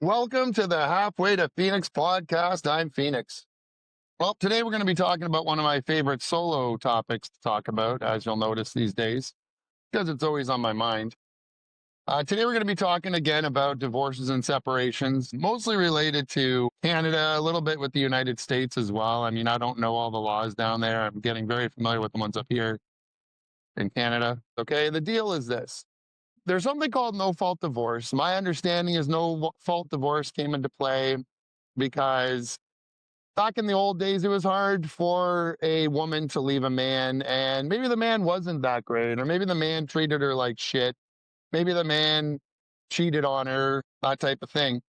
Welcome to the Halfway to Phoenix podcast. I'm Phoenix. Well, today we're going to be talking about one of my favorite solo topics to talk about, as you'll notice these days, because it's always on my mind. Today we're going to be talking again about divorces and separations, mostly related to Canada, a little bit with the United States as well. I mean, I don't know all the laws down there. I'm getting very familiar with the ones up here in Canada. Okay, the deal is this. There's something called no fault divorce. My understanding is no fault divorce came into play because back in the old days, it was hard for a woman to leave a man, and maybe the man wasn't that great, or maybe the man treated her like shit. Maybe the man cheated on her, that type of thing.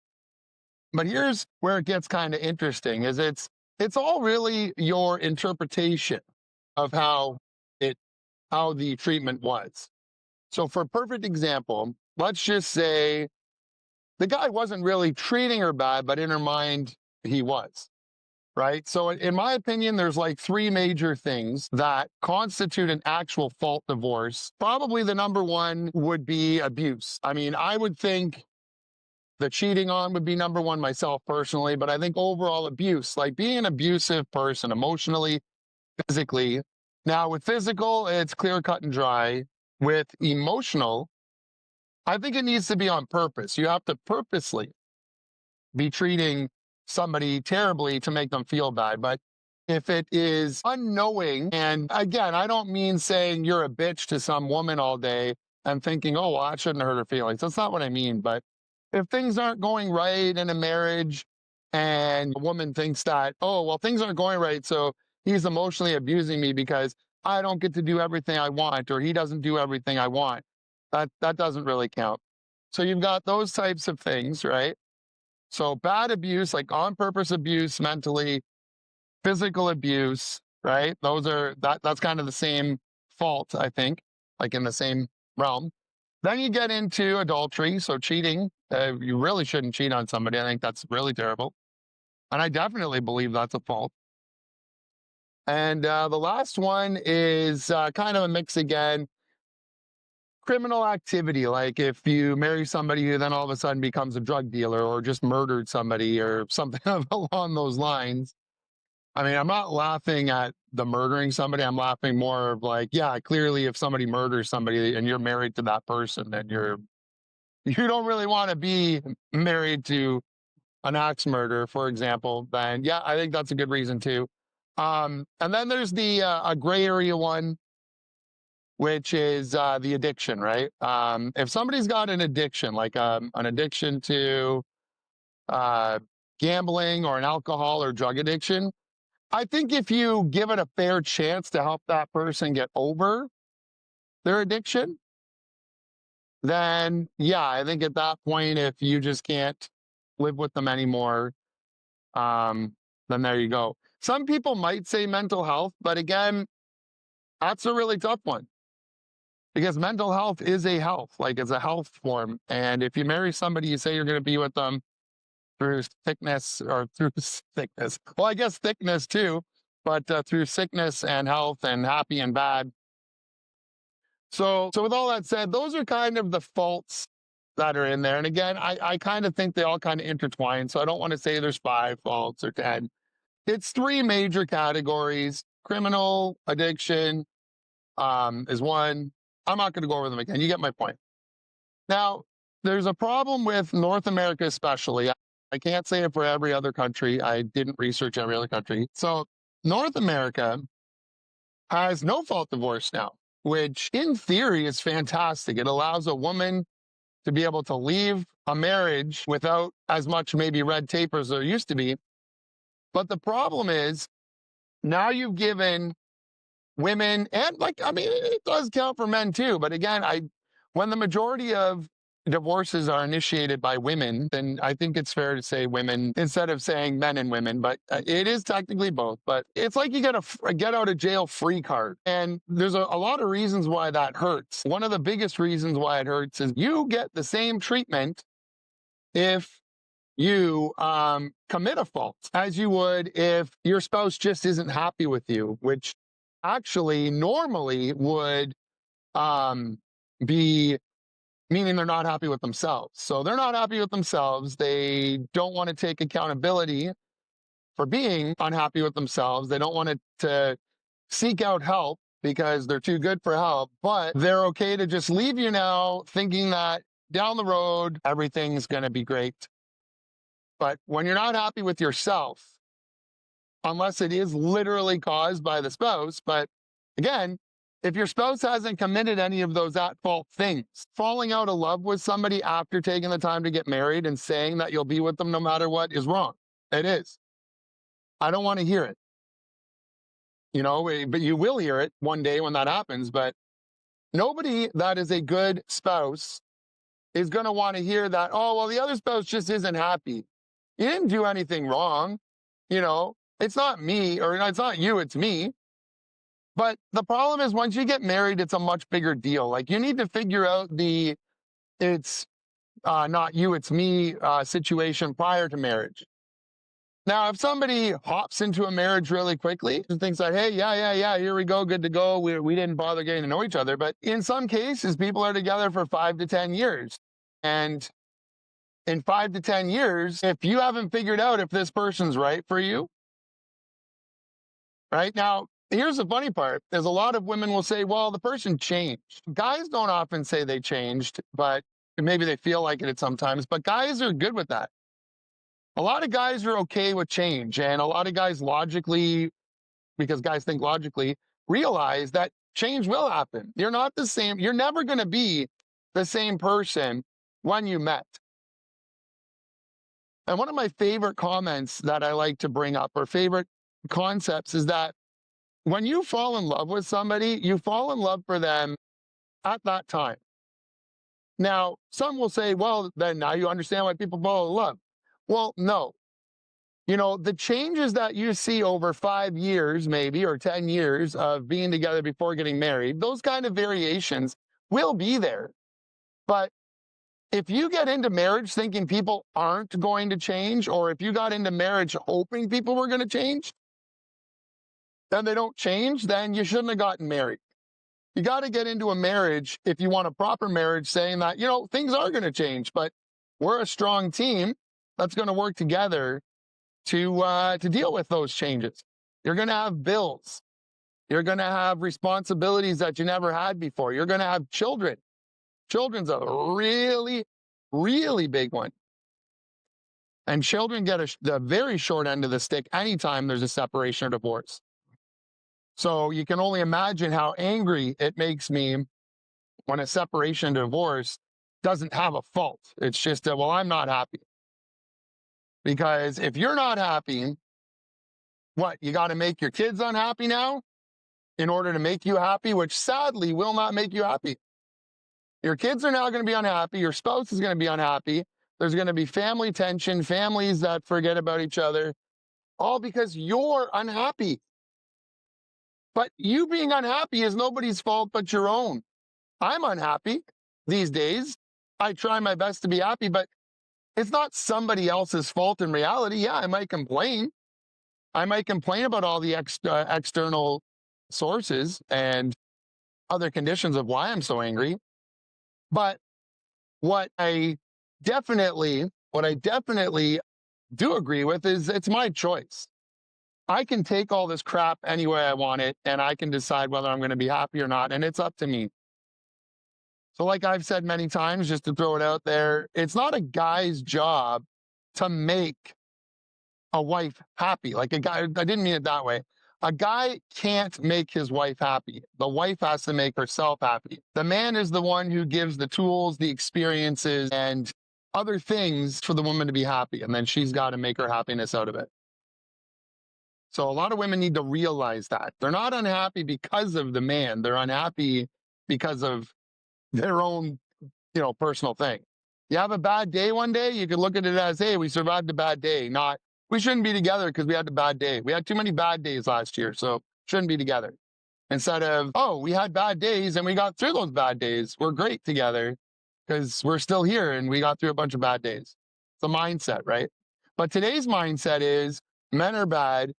But here's where it gets kind of interesting: is it's all really your interpretation of it how the treatment was. So, for a perfect example, let's just say the guy wasn't really treating her bad, but in her mind, he was, right? So, in my opinion, there's like three major things that constitute an actual fault divorce. Probably the number one would be abuse. I mean, I would think the cheating on would be number one myself personally, but I think overall abuse, like being an abusive person emotionally, physically. Now, with physical, it's clear cut and dry. With emotional, I think it needs to be on purpose. You have to purposely be treating somebody terribly to make them feel bad. But if it is unknowing, and again, I don't mean saying you're a bitch to some woman all day and thinking, oh, well, I shouldn't hurt her feelings. That's not what I mean. But if things aren't going right in a marriage and a woman thinks that, oh, well, things aren't going right, so he's emotionally abusing me because I don't get to do everything I want, or he doesn't do everything I want. That doesn't really count. So you've got those types of things, right? So bad abuse, like on purpose abuse mentally, physical abuse, right? That's kind of the same fault, I think, like in the same realm. Then you get into adultery, so cheating. You really shouldn't cheat on somebody. I think that's really terrible. And I definitely believe that's a fault. And the last one is kind of a mix again. Criminal activity, like if you marry somebody who then all of a sudden becomes a drug dealer or just murdered somebody or something along those lines. I mean, I'm not laughing at the murdering somebody. I'm laughing more of like, yeah, clearly if somebody murders somebody and you're married to that person, then you don't really want to be married to an axe murderer, for example. Then yeah, I think that's a good reason too. And then there's the a gray area one, which is the addiction, right? If somebody's got an addiction, like an addiction to uh, gambling or an alcohol or drug addiction, I think if you give it a fair chance to help that person get over their addiction, then yeah, I think at that point, if you just can't live with them anymore, um, then there you go. Some people might say mental health, but again, that's a really tough one because mental health is a health, like it's a health form. And if you marry somebody, you say you're going to be with them through sickness or through sickness. Well, I guess thickness too, but through sickness and health and happy and bad. So with all that said, those are kind of the faults that are in there. And again, I kind of think they all kind of intertwine. So I don't want to say there's 5 faults or 10. It's 3 major categories. Criminal, addiction is one. I'm not going to go over them again. You get my point. Now, there's a problem with North America, especially. I can't say it for every other country. I didn't research every other country. So North America has no fault divorce now, which in theory is fantastic. It allows a woman to be able to leave a marriage without as much maybe red tape as there used to be. But the problem is now you've given women, and like, I mean, it does count for men too. But again, when the majority of divorces are initiated by women, then I think it's fair to say women instead of saying men and women, but it is technically both. But it's like you get a get out of jail free card. And there's a lot of reasons why that hurts. One of the biggest reasons why it hurts is you get the same treatment if you commit a fault as you would if your spouse just isn't happy with you, which actually normally would be meaning they're not happy with themselves. So they're not happy with themselves. They don't want to take accountability for being unhappy with themselves. They don't want to seek out help because they're too good for help, but they're okay to just leave you now thinking that down the road, everything's going to be great. But when you're not happy with yourself, unless it is literally caused by the spouse, but again, if your spouse hasn't committed any of those at-fault things, falling out of love with somebody after taking the time to get married and saying that you'll be with them no matter what is wrong. It is. I don't want to hear it. But you will hear it one day when that happens. But nobody that is a good spouse is going to want to hear that, oh, well, the other spouse just isn't happy. You didn't do anything wrong. It's not me, or it's not you, it's me. But the problem is once you get married, it's a much bigger deal. Like you need to figure out it's not you, it's me situation prior to marriage. Now, if somebody hops into a marriage really quickly and thinks that, hey, yeah, here we go, good to go, we didn't bother getting to know each other. But in some cases, people are together for 5 to 10 years. And in 5 to 10 years, if you haven't figured out if this person's right for you, right? Now, here's the funny part, is a lot of women will say, well, the person changed. Guys don't often say they changed, but maybe they feel like it sometimes, but guys are good with that. A lot of guys are okay with change, and a lot of guys logically, because guys think logically, realize that change will happen. You're not the same. You're never going to be the same person when you met. And one of my favorite comments that I like to bring up, or favorite concepts, is that when you fall in love with somebody, you fall in love for them at that time. Now, some will say, well, then now you understand why people fall in love. Well, no. The changes that you see over 5 years, maybe, or 10 years of being together before getting married, those kind of variations will be there. But if you get into marriage thinking people aren't going to change, or if you got into marriage hoping people were going to change, then they don't change, then you shouldn't have gotten married. You got to get into a marriage, if you want a proper marriage, saying that, things are going to change, but we're a strong team that's going to work together to deal with those changes. You're going to have bills. You're going to have responsibilities that you never had before. You're going to have children. Children's a really, really big one. And children get the very short end of the stick anytime there's a separation or divorce. So you can only imagine how angry it makes me when a separation or divorce doesn't have a fault. It's just that, well, I'm not happy. Because if you're not happy, what, you got to make your kids unhappy now in order to make you happy, which sadly will not make you happy. Your kids are now going to be unhappy. Your spouse is going to be unhappy. There's going to be family tension, families that forget about each other, all because you're unhappy. But you being unhappy is nobody's fault but your own. I'm unhappy these days. I try my best to be happy, but it's not somebody else's fault in reality. Yeah, I might complain. I might complain about all the external sources and other conditions of why I'm so angry. But what I definitely do agree with is it's my choice. I can take all this crap any way I want it, and I can decide whether I'm going to be happy or not, and it's up to me. So like I've said many times, just to throw it out there, it's not a guy's job to make a wife happy. Like a guy, I didn't mean it that way. A guy can't make his wife happy. The wife has to make herself happy. The man is the one who gives the tools, the experiences, and other things for the woman to be happy. And then she's got to make her happiness out of it. So a lot of women need to realize that. They're not unhappy because of the man. They're unhappy because of their own, personal thing. You have a bad day one day, you can look at it as, hey, we survived a bad day, not, we shouldn't be together because we had a bad day. We had too many bad days last year, so shouldn't be together. Instead of, oh, we had bad days and we got through those bad days. We're great together because we're still here and we got through a bunch of bad days. It's a mindset, right? But today's mindset is men are bad.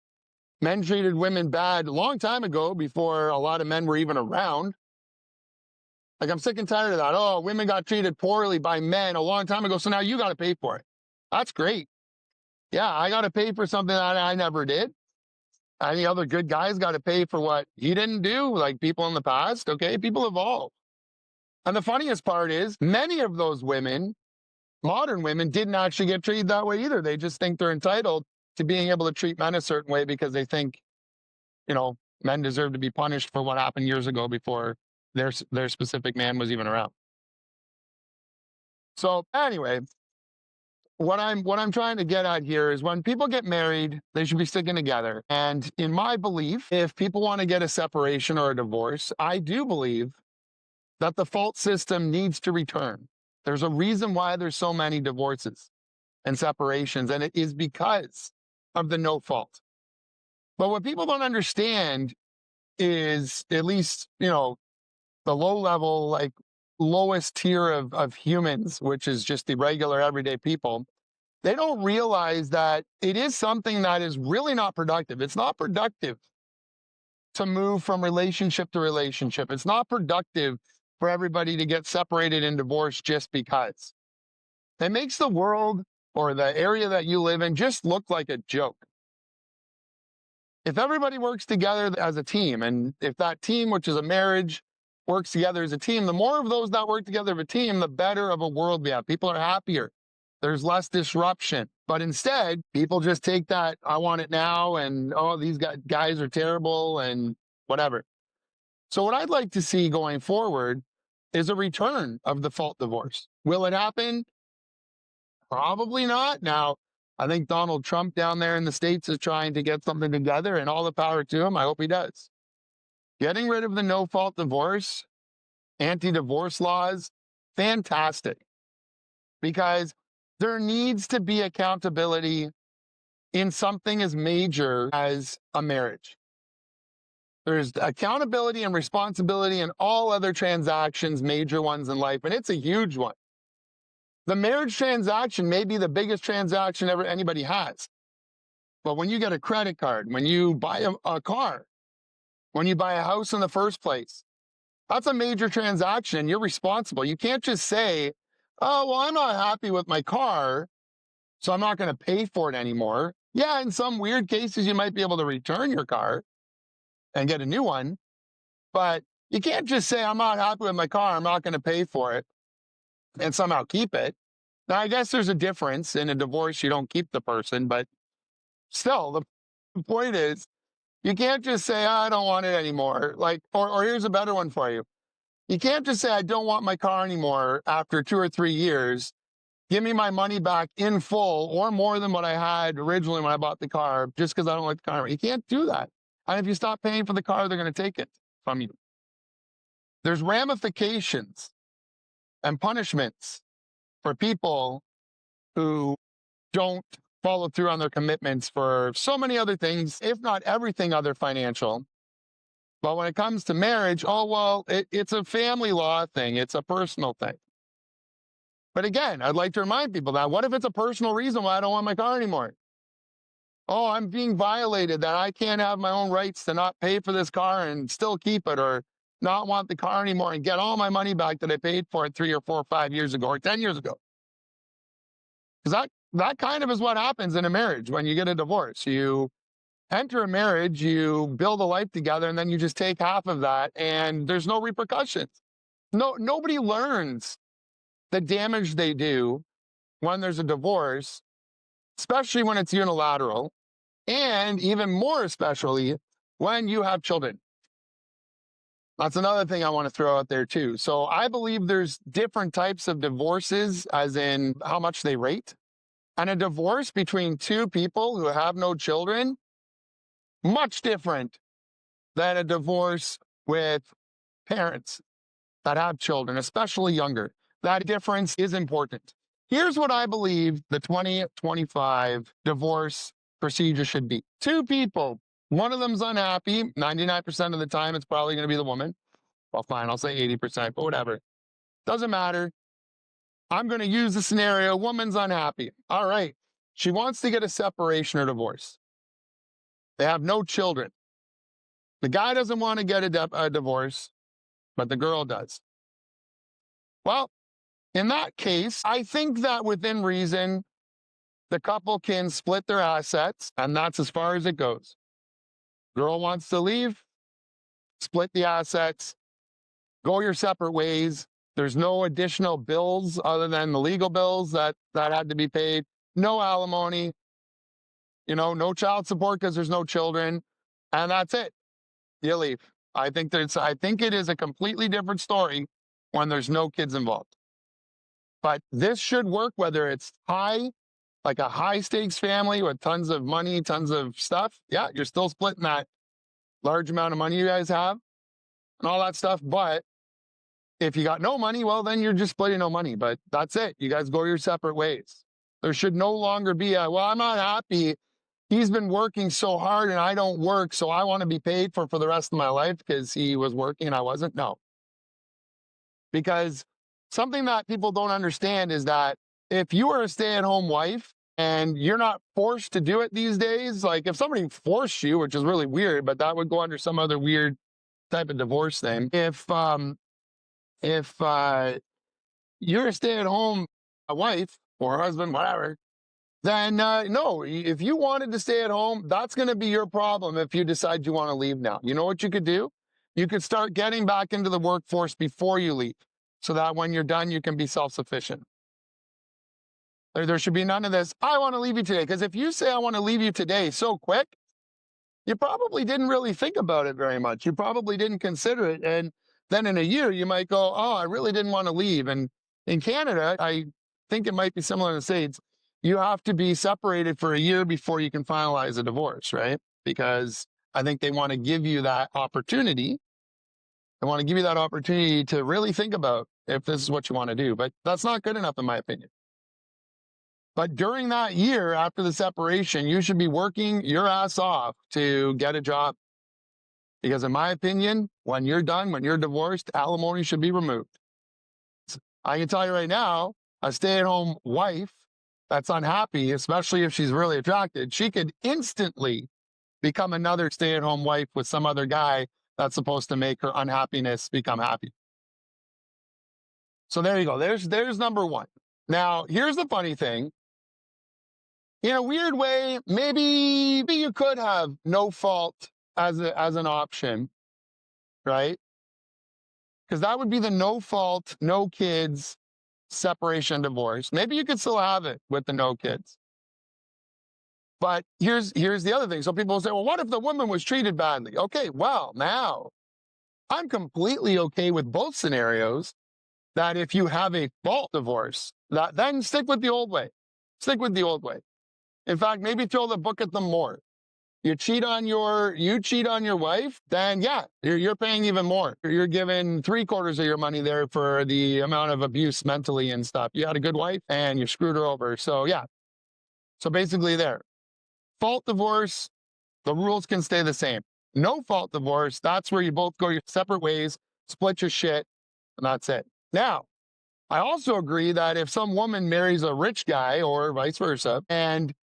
Men treated women bad a long time ago before a lot of men were even around. Like, I'm sick and tired of that. Oh, women got treated poorly by men a long time ago, so now you got to pay for it. That's great. Yeah, I got to pay for something that I never did. Any other good guys got to pay for what he didn't do, like people in the past. Okay, people evolve. And the funniest part is many of those women, modern women, didn't actually get treated that way either. They just think they're entitled to being able to treat men a certain way because they think, men deserve to be punished for what happened years ago before their specific man was even around. So anyway, what I'm trying to get at here is when people get married, they should be sticking together. And in my belief, if people want to get a separation or a divorce, I do believe that the fault system needs to return. There's a reason why there's so many divorces and separations, and it is because of the no fault. But what people don't understand is, at least, the low level, like lowest tier of humans, which is just the regular everyday people, they don't realize that it is something that is really not productive. It's not productive to move from relationship to relationship. It's not productive for everybody to get separated and divorced just because. It makes the world or the area that you live in just look like a joke. If everybody works together as a team, and if that team, which is a marriage, works together as a team, the more of those that work together as a team, the better of a world we have. People are happier. There's less disruption. But instead, people just take that, I want it now, and, oh, these guys are terrible, and whatever. So what I'd like to see going forward is a return of the fault divorce. Will it happen? Probably not. Now, I think Donald Trump down there in the States is trying to get something together, and all the power to him. I hope he does. Getting rid of the no-fault divorce, anti-divorce laws, fantastic. Because there needs to be accountability in something as major as a marriage. There's accountability and responsibility in all other transactions, major ones in life, and it's a huge one. The marriage transaction may be the biggest transaction ever anybody has. But when you get a credit card, when you buy a car, when you buy a house in the first place, that's a major transaction. You're responsible. You can't just say, oh, well, I'm not happy with my car, so I'm not going to pay for it anymore. Yeah, in some weird cases, you might be able to return your car and get a new one. But you can't just say, I'm not happy with my car, I'm not going to pay for it, and somehow keep it. Now, I guess there's a difference. In a divorce, you don't keep the person, but still, the point is, you can't just say, oh, I don't want it anymore. Like, or here's a better one for you. You can't just say, I don't want my car anymore after 2 or 3 years. Give me my money back in full or more than what I had originally when I bought the car, just because I don't like the car. You can't do that. And if you stop paying for the car, they're going to take it from you. There's ramifications and punishments for people who don't follow through on their commitments for so many other things, if not everything other financial. But when it comes to marriage, oh, well, it's a family law thing. It's a personal thing. But again, I'd like to remind people that what if it's a personal reason why I don't want my car anymore? Oh, I'm being violated, that I can't have my own rights to not pay for this car and still keep it, or not want the car anymore and get all my money back that I paid for it 3 or 4 or 5 years ago or 10 years ago. Because that kind of is what happens in a marriage when you get a divorce. You enter a marriage, you build a life together, and then you just take half of that, and there's no repercussions. Nobody learns the damage they do when there's a divorce, especially when it's unilateral, and even more especially when you have children. That's another thing I want to throw out there too. So I believe there's different types of divorces, as in how much they rate. And a divorce between two people who have no children, much different than a divorce with parents that have children, especially younger. That difference is important. Here's what I believe the 2025 divorce procedure should be. Two people, one of them's unhappy. 99% of the time, it's probably going to be the woman. Well, fine, I'll say 80%, but whatever. Doesn't matter. I'm going to use the scenario, woman's unhappy. All right. She wants to get a separation or divorce. They have no children. The guy doesn't want to get a divorce, but the girl does. Well, in that case, I think that within reason, the couple can split their assets, and that's as far as it goes. Girl wants to leave, split the assets, go your separate ways. There's no additional bills other than the legal bills that had to be paid. No alimony, no child support because there's no children, and that's it. You leave. I think it is a completely different story when there's no kids involved. But this should work whether it's like a high stakes family with tons of money, tons of stuff. Yeah, you're still splitting that large amount of money you guys have and all that stuff. But if you got no money, well, then you're just splitting no money. But that's it. You guys go your separate ways. There should no longer be well, I'm not happy. He's been working so hard and I don't work, so I want to be paid for the rest of my life because he was working and I wasn't. No. Because something that people don't understand is that if you are a stay-at-home wife and you're not forced to do it these days, like if somebody forced you, which is really weird, but that would go under some other weird type of divorce thing. If you're a stay-at-home wife or husband, whatever, then no, if you wanted to stay at home, that's going to be your problem if you decide you want to leave now. You know what you could do? You could start getting back into the workforce before you leave so that when you're done, you can be self-sufficient. There should be none of this, I want to leave you today. Because if you say I want to leave you today so quick, you probably didn't really think about it very much. You probably didn't consider it. And then in a year, you might go, oh, I really didn't want to leave. And in Canada, I think it might be similar in the States. You have to be separated for a year before you can finalize a divorce, right? Because I think they want to give you that opportunity. They want to give you that opportunity to really think about if this is what you want to do. But that's not good enough, in my opinion. But during that year after the separation, you should be working your ass off to get a job. Because in my opinion, when you're done, when you're divorced, alimony should be removed. I can tell you right now, a stay-at-home wife that's unhappy, especially if she's really attracted, she could instantly become another stay-at-home wife with some other guy that's supposed to make her unhappiness become happy. So there you go. There's number one. Now, here's the funny thing. In a weird way, maybe you could have no fault as an option, right? Because that would be the no fault, no kids, separation, divorce. Maybe you could still have it with the no kids. But here's the other thing. So people say, well, what if the woman was treated badly? Okay, well, now I'm completely okay with both scenarios. That if you have a fault divorce, then stick with the old way. Stick with the old way. In fact, maybe throw the book at them more. You cheat on your wife, then yeah, you're paying even more. You're giving 3/4 of your money there for the amount of abuse mentally and stuff. You had a good wife and you screwed her over. So yeah. So basically there. Fault divorce, the rules can stay the same. No fault divorce, that's where you both go your separate ways, split your shit, and that's it. Now, I also agree that if some woman marries a rich guy or vice versa, and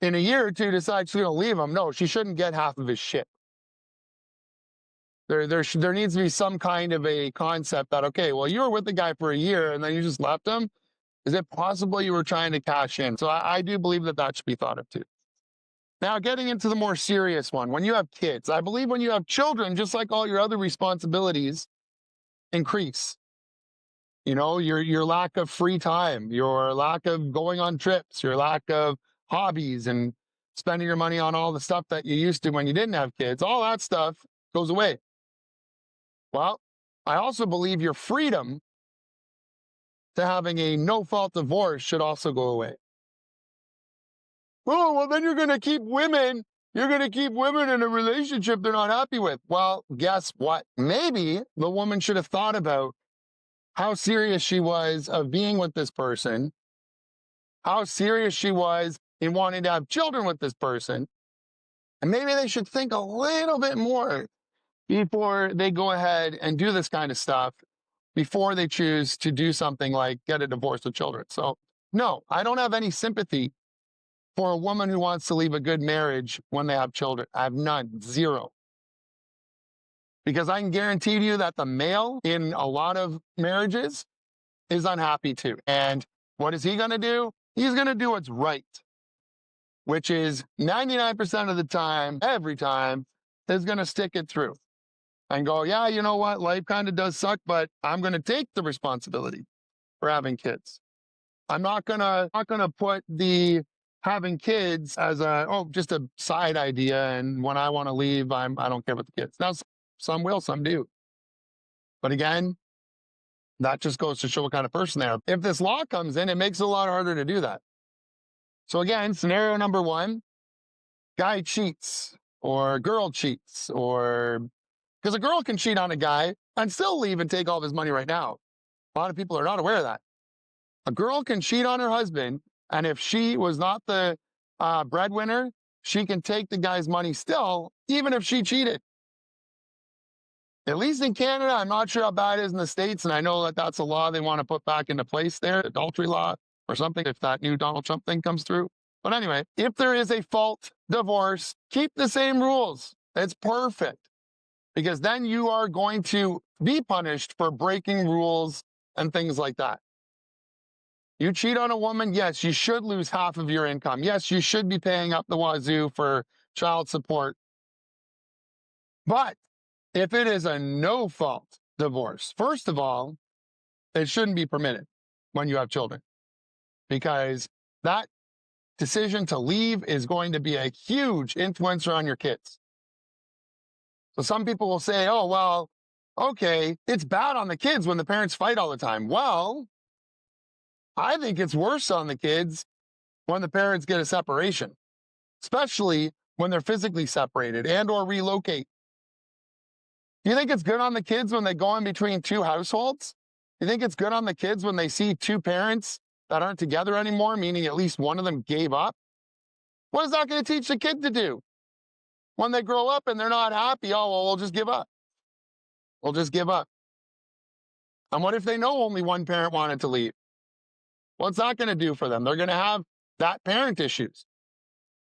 in a year or two decides she's going to leave him, no, she shouldn't get half of his shit. There needs to be some kind of a concept that, okay, well, you were with the guy for a year and then you just left him. Is it possible you were trying to cash in? So I do believe that should be thought of too. Now, getting into the more serious one, when you have kids, I believe when you have children, just like all your other responsibilities, increase. Your lack of free time, your lack of going on trips, your lack of hobbies and spending your money on all the stuff that you used to when you didn't have kids, all that stuff goes away. Well, I also believe your freedom to having a no-fault divorce should also go away. Oh, well, then you're going to keep women in a relationship they're not happy with. Well, guess what? Maybe the woman should have thought about how serious she was of being with this person, how serious she was in wanting to have children with this person. And maybe they should think a little bit more before they go ahead and do this kind of stuff, before they choose to do something like get a divorce with children. So no, I don't have any sympathy for a woman who wants to leave a good marriage when they have children. I have none, zero. Because I can guarantee you that the male in a lot of marriages is unhappy too. And what is he going to do? He's going to do what's right, which is 99% of the time, every time, is going to stick it through and go, yeah, you know what? Life kind of does suck, but I'm going to take the responsibility for having kids. I'm not gonna put the having kids as just a side idea. And when I want to leave, I don't care about the kids. Now, some will, some do. But again, that just goes to show what kind of person they are. If this law comes in, it makes it a lot harder to do that. So again, scenario number one, guy cheats or girl cheats, or because a girl can cheat on a guy and still leave and take all of his money right now. A lot of people are not aware of that. A girl can cheat on her husband, and if she was not the breadwinner, she can take the guy's money still, even if she cheated. At least in Canada, I'm not sure how bad it is in the States, and I know that that's a law they want to put back into place there, adultery law or something, if that new Donald Trump thing comes through. But anyway, if there is a fault divorce, keep the same rules. It's perfect, because then you are going to be punished for breaking rules and things like that. You cheat on a woman, yes, you should lose half of your income. Yes, you should be paying up the wazoo for child support. But if it is a no-fault divorce, first of all, it shouldn't be permitted when you have children, because that decision to leave is going to be a huge influencer on your kids. So some people will say, oh, well, okay, it's bad on the kids when the parents fight all the time. Well, I think it's worse on the kids when the parents get a separation, especially when they're physically separated and or relocate. You think it's good on the kids when they go in between two households? You think it's good on the kids when they see two parents that aren't together anymore, meaning at least one of them gave up? What is that going to teach the kid to do? When they grow up and they're not happy, oh, well, we'll just give up. We'll just give up. And what if they know only one parent wanted to leave? What's that going to do for them? They're going to have that parent issues.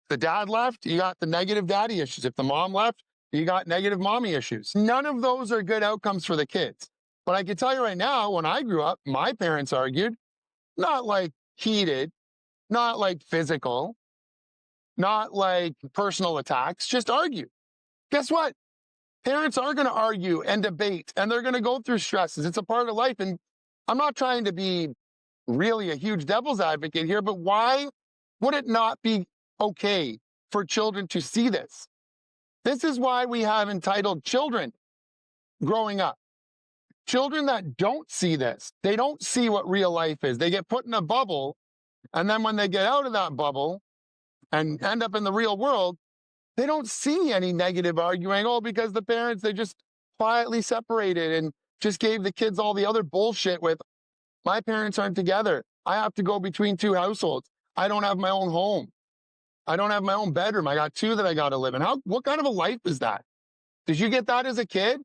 If the dad left, you got the negative daddy issues. If the mom left, you got negative mommy issues. None of those are good outcomes for the kids. But I can tell you right now, when I grew up, my parents argued, not like heated, not like physical, not like personal attacks, just argue. Guess what? Parents are going to argue and debate, and they're going to go through stresses. It's a part of life. And I'm not trying to be really a huge devil's advocate here, but why would it not be okay for children to see this? This is why we have entitled children growing up. Children that don't see this, they don't see what real life is. They get put in a bubble, and then when they get out of that bubble and end up in the real world, they don't see any negative arguing. Oh, because the parents, they just quietly separated and just gave the kids all the other bullshit with, my parents aren't together. I have to go between two households. I don't have my own home. I don't have my own bedroom. I got two that I got to live in. What kind of a life is that? Did you get that as a kid?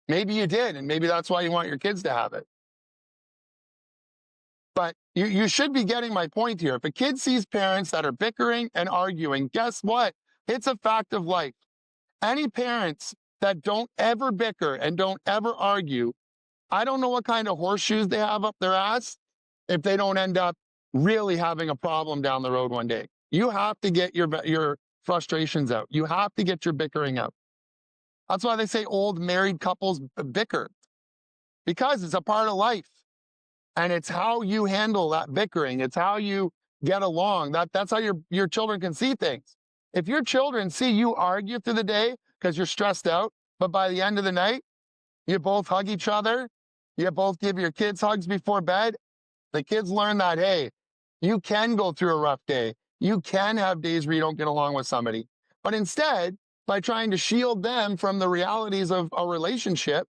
Maybe you did, and maybe that's why you want your kids to have it. But you should be getting my point here. If a kid sees parents that are bickering and arguing, guess what? It's a fact of life. Any parents that don't ever bicker and don't ever argue, I don't know what kind of horseshoes they have up their ass if they don't end up really having a problem down the road one day. You have to get your frustrations out. You have to get your bickering out. That's why they say old married couples bicker, because it's a part of life. And it's how you handle that bickering. It's how you get along. That's how your children can see things. If your children see you argue through the day because you're stressed out, but by the end of the night, you both hug each other, you both give your kids hugs before bed, the kids learn that, hey, you can go through a rough day. You can have days where you don't get along with somebody. But instead, by trying to shield them from the realities of a relationship,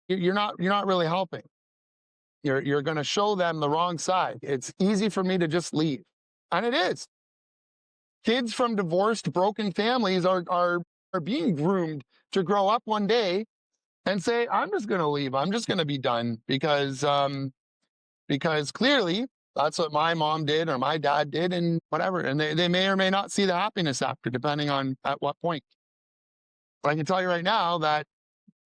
you're not really helping. You're going to show them the wrong side. It's easy for me to just leave. And it is. Kids from divorced, broken families are being groomed to grow up one day and say, I'm just going to leave. I'm just going to be done because clearly that's what my mom did or my dad did and whatever. And they may or may not see the happiness after, depending on at what point. But I can tell you right now that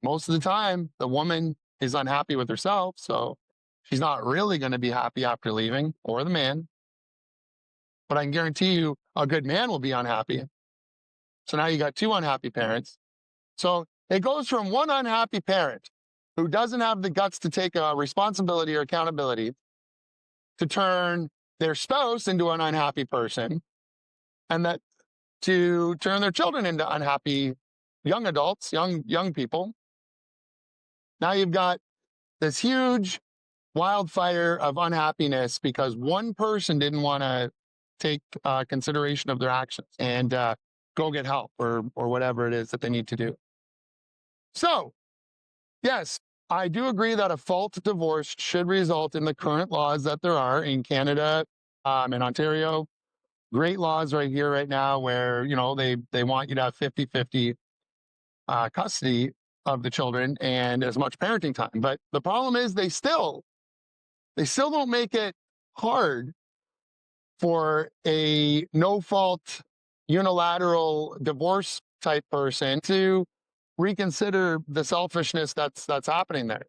most of the time, the woman is unhappy with herself, so she's not really going to be happy after leaving, or the man. But I can guarantee you a good man will be unhappy. So now you got two unhappy parents. So it goes from one unhappy parent who doesn't have the guts to take a responsibility or accountability to turn their spouse into an unhappy person, and that to turn their children into unhappy young adults, young people. Now you've got this huge wildfire of unhappiness because one person didn't want to take consideration of their actions and go get help or whatever it is that they need to do. So, yes, I do agree that a fault divorce should result in the current laws that there are in Canada, in Ontario. Great laws right here, right now, where, they want you to have 50-50 custody of the children and as much parenting time. But the problem is they still don't make it hard for a no-fault unilateral divorce type person to reconsider the selfishness that's happening there.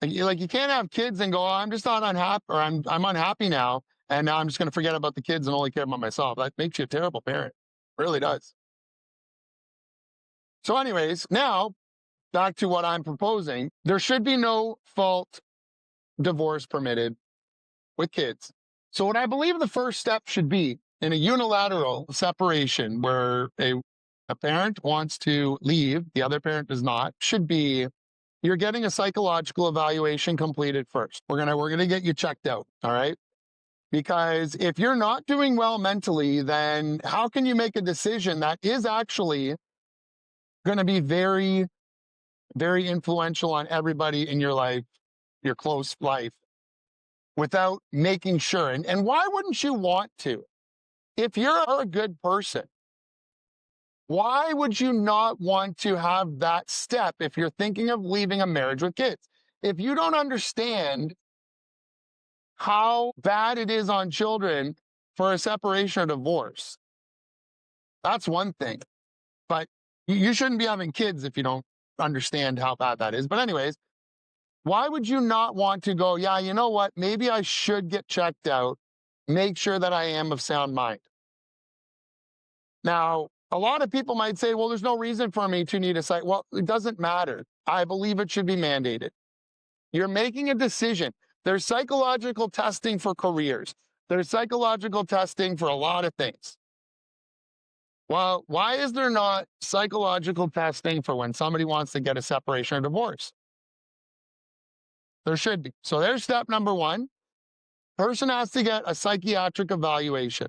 Like you can't have kids and go, oh, I'm just not unhappy, or I'm unhappy now, and now I'm just going to forget about the kids and only care about myself. That makes you a terrible parent. It really does. So anyways, now back to what I'm proposing. There should be no fault divorce permitted with kids. So what I believe the first step should be in a unilateral separation where a parent wants to leave, the other parent does not, should be you're getting a psychological evaluation completed first. We're gonna get you checked out, all right? Because if you're not doing well mentally, then how can you make a decision that is actually going to be very, very influential on everybody in your life, your close life, without making sure? And why wouldn't you want to? If you're a good person, why would you not want to have that step if you're thinking of leaving a marriage with kids? If you don't understand how bad it is on children for a separation or divorce, that's one thing. But you shouldn't be having kids if you don't understand how bad that is. But anyways, why would you not want to go, yeah, you know what? Maybe I should get checked out, make sure that I am of sound mind. Now, a lot of people might say, well, there's no reason for me to need a psych. Well, it doesn't matter. I believe it should be mandated. You're making a decision. There's psychological testing for careers. There's psychological testing for a lot of things. Well, why is there not psychological testing for when somebody wants to get a separation or divorce? There should be. So there's step number one. Person has to get a psychiatric evaluation.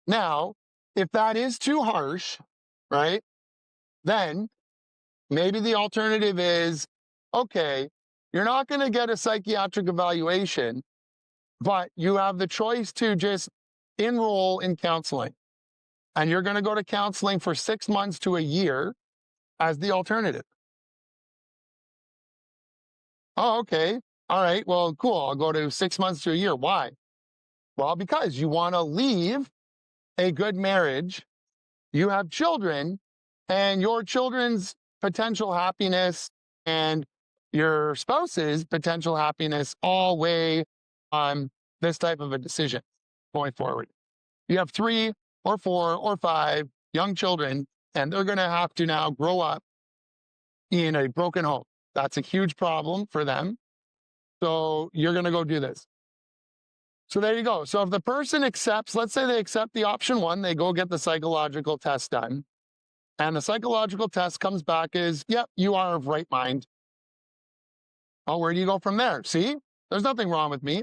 Now, if that is too harsh, right, then maybe the alternative is, okay, you're not going to get a psychiatric evaluation, but you have the choice to just enroll in counseling. And you're going to go to counseling for 6 months to a year as the alternative. Oh, okay. All right. Well, cool. I'll go to 6 months to a year. Why? Well, because you want to leave a good marriage, you have children, and your children's potential happiness and your spouse's potential happiness all weigh on this type of a decision going forward. You have 3 or 4 or 5 young children, and they're going to have to now grow up in a broken home. That's a huge problem for them. So you're going to go do this. So there you go. So if the person accepts, let's say they accept the option 1, they go get the psychological test done. And the psychological test comes back as, yep, you are of right mind. Oh, where do you go from there? See, there's nothing wrong with me.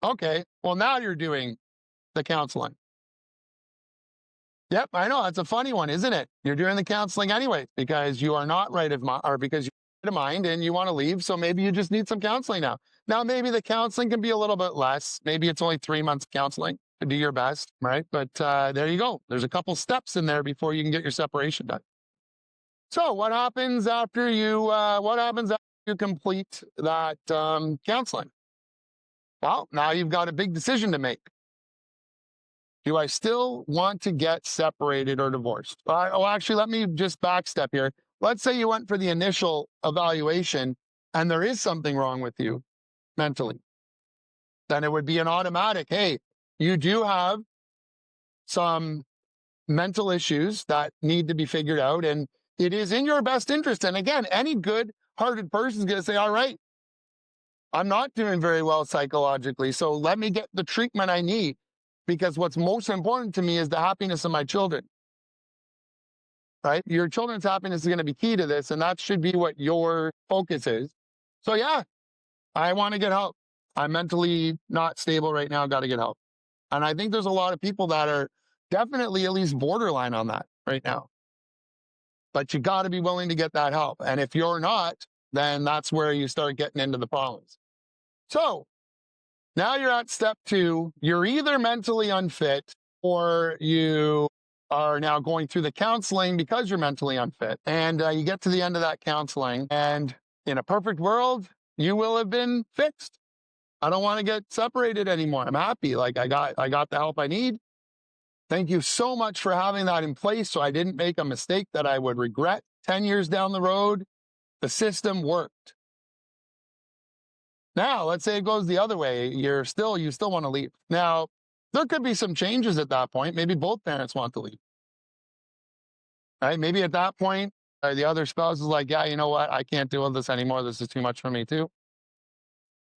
Okay, well, now you're doing the counseling. Yep, I know. That's a funny one, isn't it? You're doing the counseling anyway because you are not right of mind, or because you're right of mind and you want to leave. So maybe you just need some counseling now. Now, maybe the counseling can be a little bit less. Maybe it's only 3 months counseling to do your best, right? But there you go. There's a couple steps in there before you can get your separation done. So what happens after you complete that counseling? Well, now you've got a big decision to make. Do I still want to get separated or divorced? Actually, let me just backstep here. let's say you went for the initial evaluation and there is something wrong with you mentally, then it would be an automatic, hey, you do have some mental issues that need to be figured out, and it is in your best interest. And again, any good-hearted person is going to say, all right, I'm not doing very well psychologically, so let me get the treatment I need, because what's most important to me is the happiness of my children, right? Your children's happiness is going to be key to this, and that should be what your focus is. So yeah, I want to get help. I'm mentally not stable right now, got to get help. And I think there's a lot of people that are definitely at least borderline on that right now. But you got to be willing to get that help. And if you're not, then that's where you start getting into the problems. So now you're at step 2. You're either mentally unfit or you are now going through the counseling because you're mentally unfit. And you get to the end of that counseling, and in a perfect world, you will have been fixed. I don't want to get separated anymore. I'm happy. Like I got the help I need. Thank you so much for having that in place so I didn't make a mistake that I would regret 10 years down the road. The system worked. Now, let's say it goes the other way. You still want to leave. Now, there could be some changes at that point. Maybe both parents want to leave. Right? Maybe at that point, the other spouse is like, yeah, you know what? I can't deal with this anymore. This is too much for me too.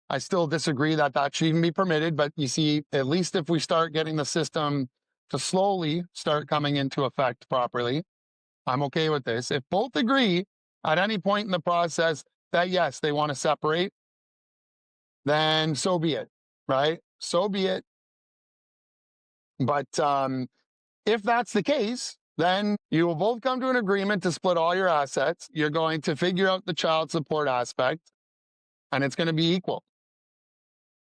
I still disagree that should even be permitted. But you see, at least if we start getting the system to slowly start coming into effect properly, I'm okay with this. If both agree at any point in the process that, yes, they want to separate, then so be it, right? So be it. But if that's the case, then you will both come to an agreement to split all your assets. You're going to figure out the child support aspect, and it's going to be equal.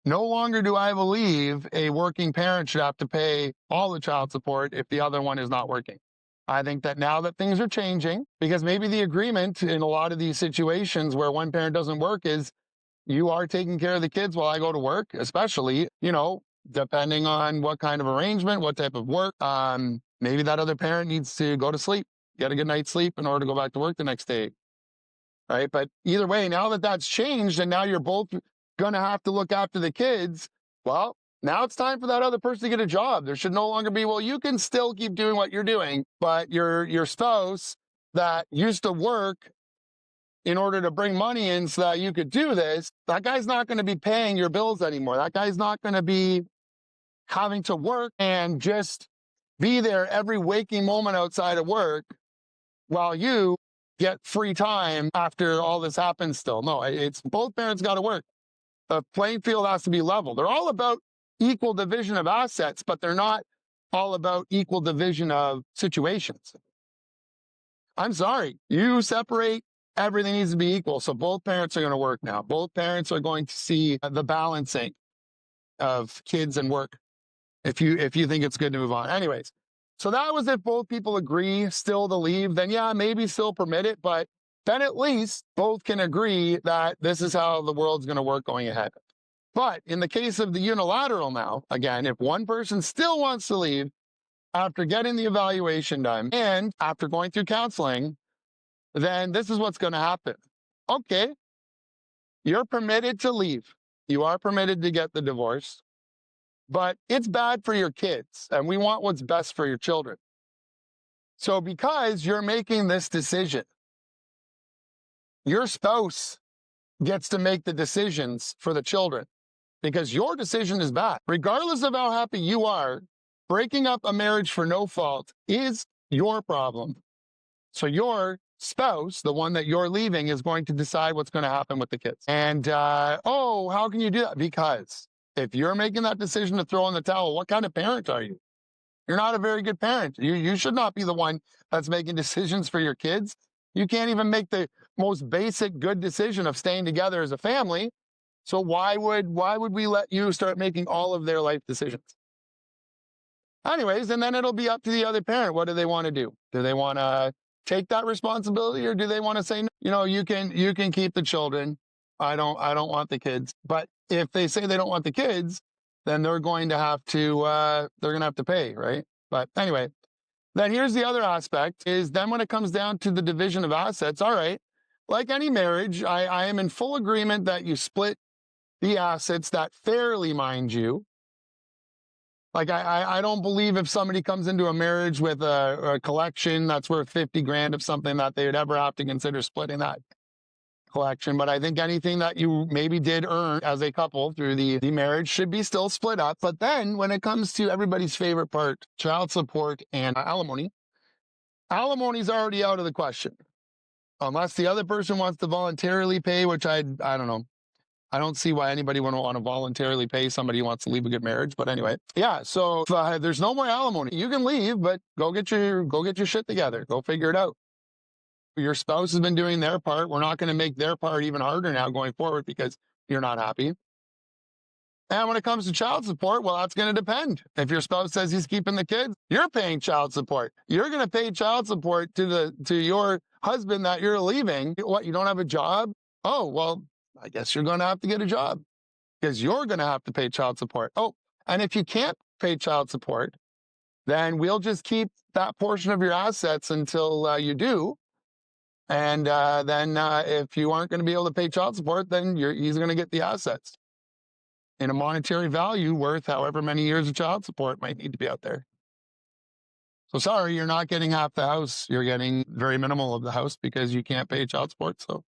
No longer do I believe a working parent should have to pay all the child support if the other one is not working. I think that now that things are changing, because maybe the agreement in a lot of these situations where one parent doesn't work is you are taking care of the kids while I go to work, especially, depending on what kind of arrangement, what type of work. Maybe that other parent needs to go to sleep, get a good night's sleep in order to go back to work the next day. Right. But either way, now that that's changed and now you're both going to have to look after the kids, well, now it's time for that other person to get a job. There should no longer be, well, you can still keep doing what you're doing, but your spouse that used to work in order to bring money in so that you could do this, that guy's not going to be paying your bills anymore. That guy's not going to be having to work and just be there every waking moment outside of work while you get free time after all this happens still. No, it's both parents got to work. The playing field has to be level. They're all about equal division of assets, but they're not all about equal division of situations. I'm sorry, you separate, everything needs to be equal. So both parents are going to work now. Both parents are going to see the balancing of kids and work if you think it's good to move on. Anyways, so that was if both people agree still to leave, then yeah, maybe still permit it, but then at least both can agree that this is how the world's going to work going ahead. But in the case of the unilateral now, again, if one person still wants to leave after getting the evaluation done and after going through counseling, then this is what's going to happen. Okay, you're permitted to leave. You are permitted to get the divorce, but it's bad for your kids, and we want what's best for your children. So because you're making this decision, your spouse gets to make the decisions for the children because your decision is bad. Regardless of how happy you are, breaking up a marriage for no fault is your problem. So your spouse, the one that you're leaving, is going to decide what's going to happen with the kids. And, how can you do that? Because if you're making that decision to throw in the towel, what kind of parent are you? You're not a very good parent. You should not be the one that's making decisions for your kids. You can't even make the most basic good decision of staying together as a family. So why would we let you start making all of their life decisions? Anyways, and then it'll be up to the other parent. What do they want to do? Do they want to take that responsibility, or do they want to say, no, you can keep the children. I don't want the kids. But if they say they don't want the kids, then they're going to have to pay, right? But anyway, Then here's the other aspect is then when it comes down to the division of assets, all right, like any marriage, I am in full agreement that you split the assets that fairly, mind you. Like I don't believe if somebody comes into a marriage with a collection that's worth 50 grand of something that they would ever have to consider splitting that collection. But I think anything that you maybe did earn as a couple through the marriage should be still split up. But then when it comes to everybody's favorite part, child support and alimony, alimony's already out of the question. Unless the other person wants to voluntarily pay, which I don't know. I don't see why anybody would want to voluntarily pay somebody who wants to leave a good marriage. But anyway, yeah. So if, there's no more alimony. You can leave, but go get your shit together. Go figure it out. Your spouse has been doing their part. We're not going to make their part even harder now going forward because you're not happy. And when it comes to child support, well, that's going to depend. If your spouse says he's keeping the kids, you're paying child support. You're going to pay child support to your husband that you're leaving. What, you don't have a job? Oh, well, I guess you're going to have to get a job because you're going to have to pay child support. Oh, and if you can't pay child support, then we'll just keep that portion of your assets until you do. And then if you aren't going to be able to pay child support, then he's going to get the assets in a monetary value worth however many years of child support might need to be out there. So sorry, you're not getting half the house. You're getting very minimal of the house because you can't pay child support. So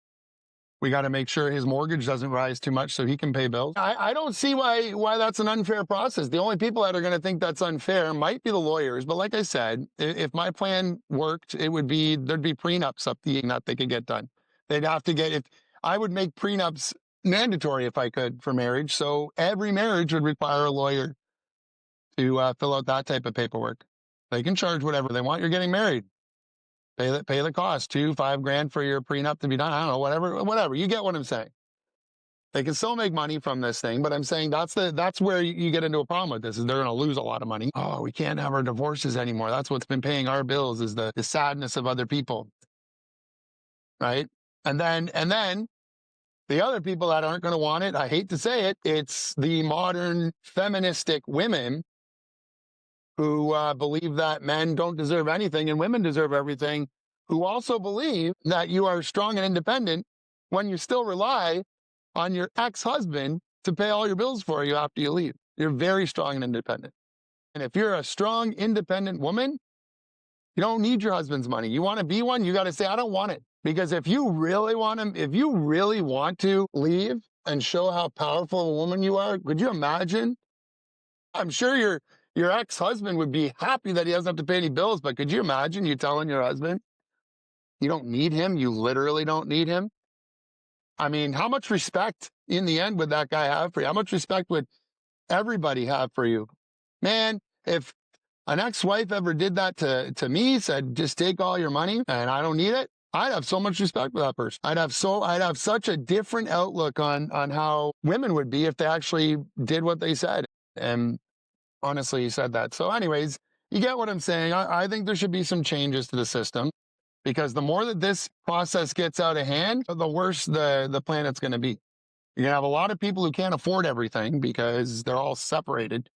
we got to make sure his mortgage doesn't rise too much so he can pay bills. I don't see why that's an unfair process. The only people that are going to think that's unfair might be the lawyers. But like I said, if my plan worked, there'd be prenups up that they could get done. They'd have to get, if I would make prenups mandatory if I could for marriage. So every marriage would require a lawyer to fill out that type of paperwork. They can charge whatever they want. You're getting married. Pay the cost, $5 grand for your prenup to be done. I don't know, whatever. You get what I'm saying. They can still make money from this thing, but I'm saying that's where you get into a problem with this, is they're going to lose a lot of money. Oh, we can't have our divorces anymore. That's what's been paying our bills, is the sadness of other people. Right? And then the other people that aren't going to want it, I hate to say it, it's the modern feministic women who believe that men don't deserve anything and women deserve everything, who also believe that you are strong and independent when you still rely on your ex-husband to pay all your bills for you after you leave. You're very strong and independent. And if you're a strong, independent woman, you don't need your husband's money. You want to be one, you got to say, I don't want it. Because if you really want to leave and show how powerful a woman you are, could you imagine? I'm sure your ex-husband would be happy that he doesn't have to pay any bills, but could you imagine you telling your husband you don't need him? You literally don't need him. I mean, how much respect in the end would that guy have for you? How much respect would everybody have for you? Man, if an ex-wife ever did that to me, said, just take all your money and I don't need it, I'd have so much respect for that person. I'd have such a different outlook on how women would be if they actually did what they said. And honestly, he said that. So anyways, you get what I'm saying. I think there should be some changes to the system, because the more that this process gets out of hand, the worse the planet's going to be. You're going to have a lot of people who can't afford everything because they're all separated.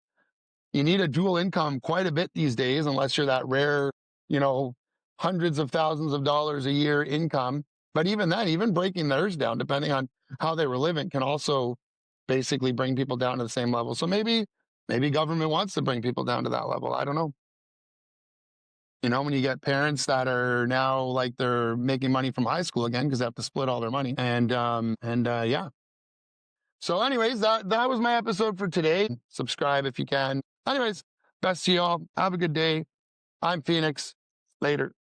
You need a dual income quite a bit these days, unless you're that rare, hundreds of thousands of dollars a year income. But even then, even breaking theirs down, depending on how they were living, can also basically bring people down to the same level. So maybe government wants to bring people down to that level. I don't know. When you get parents that are now like they're making money from high school again because they have to split all their money. And yeah. So anyways, that was my episode for today. Subscribe if you can. Anyways, best to y'all. Have a good day. I'm Phoenix. Later.